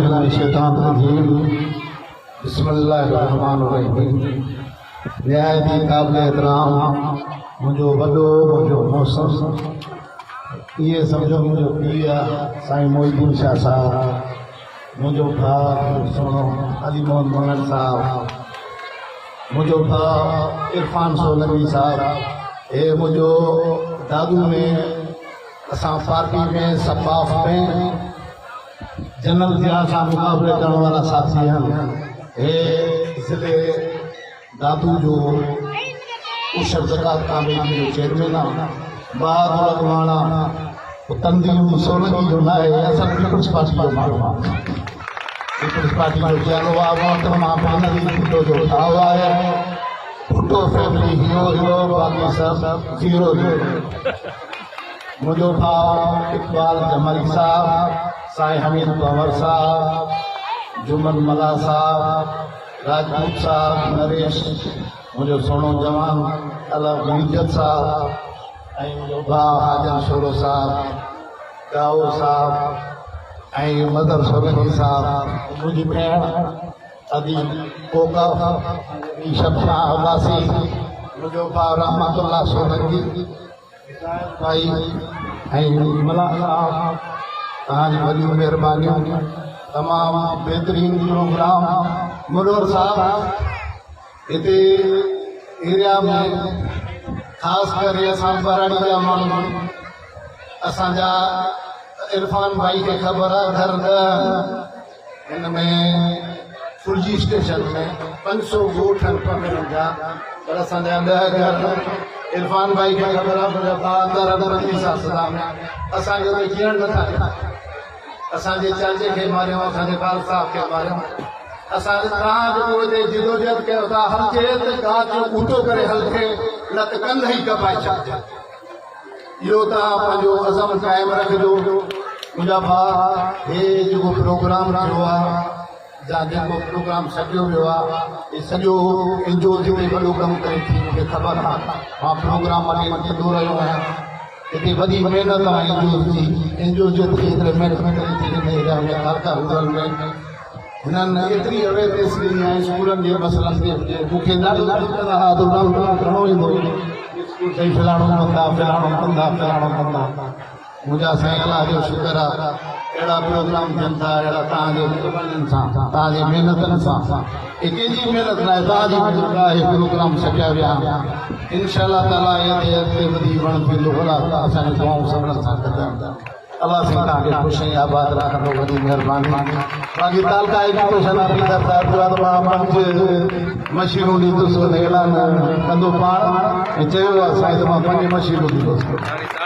من الشيطان الرجيم بسم الله الرحمن الرحيم نهایتی قابل احترام मुंहिंजो वॾो मुंहिंजो मौसम इहे सम्झो मुंहिंजो पीउ आहे साईं मोहिद्दीन शाह साहिबु मुंहिंजो भाउ सुहिणो अली मोहम्मद मंगल साहिबु मुंहिंजो भाउ इरफान सोलंकी साहिबु हे मुंहिंजो दादू में असां पार्टी में सपाफ में जनरल जिया सां मुक़ाबले करण वारा साथी आहिनि हे ज़िले दादू जो उशर ज़कात कामेटी जो चेयरमैन आहे बहादुर अगवाणा तंदीम सोलंकी जो न आहे असां पीपल्स पार्टी जो माण्हू आहे पीपल्स पार्टी जो चयो आहे मोहतरमा फाइनली भुट्टो जो ठाव आहे भुट्टो फैमिली हीरो बाक़ी सभु ज़ीरो मुंहिंजो भाउ इकबाल जमली साहिबु साईं हमीद कंवर साहिबु जुमन मला साहिबु राजपूत साहिबु नरेश मुंहिंजो सुहिणो जवान अला इज़त साहिबु ऐं मुंहिंजो भाउ हाजन शोरो साहिबु गाओ साहिबु ऐं मदर सोलंकी साहिबु मुंहिंजी भेण अदी कोका ईशब शाह अब्बासी मुंहिंजो भाउ रहमतुल्ला सोलंकी भाई ऐं मला साहिबु तव्हांजी वॾियूं महिरबानियूं तमामु बहितरीनु प्रोग्राम मुनवर साहिबु हिते एरिया में ख़ासि करे असां बराड़ी जा माण्हू असांजा इरफान भाई खे ख़बर आहे घर हिन में फुलजी स्टेशन में 500 ॻोठ आहिनि जा पर असांजा 10 घर इरफान भाई खे ख़बर आहे मुंहिंजा भाउ अंदरि सदा में असांखे उते जीअण नथा ॾियनि असांजे चाचे खे मारियूं असांजे बाल साहब खे मारियूं असां तव्हां जेको हिते जिदोजहद कयो था हलजे त गाच ऊंधो करे हलजे न त कंध ई कपाए छॾिजे इहो तव्हां पंहिंजो अज़म क़ाइमु रखिजो मुंहिंजा भाउ हे जेको प्रोग्राम थियो आहे या जेको प्रोग्राम सॼो वियो आहे हे सॼो इंजो जिते वॾो कमु करे थी मूंखे ख़बर आहे मां प्रोग्राम वॾे कंदो रहियो आहियां हिते वॾी महिनत आहे इंजो जी एतिरे महिनत करे थी एरिया में कारका रूरल में हिननि एतिरी अवेयरनेस ॾिनी आहे स्कूलनि जे मसइलनि ते मूंखे ॾाढो करिणो ईंदो साईं फलाणो कंदा मुंहिंजा साईं अलाह जो शुक्र आहे अहिड़ा प्रोग्राम थियनि था अहिड़ा तव्हांजे महिरबानियुनि सां तव्हांजी महिनतनि सां हे कंहिंजी महिनत न आहे तव्हांजी महिनत आहे प्रोग्राम सॼा विया इनशा ताला अॻिते वधी वण थींदो भला असांजी दुआऊं सभिनी सां कंदा अल्लाह साईं तव्हांखे ख़ुशि ऐं आबाद रखंदो वॾी महिरबानी बाक़ी तालका एजुकेशन ऑफिसर साहिबु मशीनूं ॾींदुसि ऐलान कंदो पाण ऐं चयो आहे साईं त मां 5 मशीनूं ॾींदुसि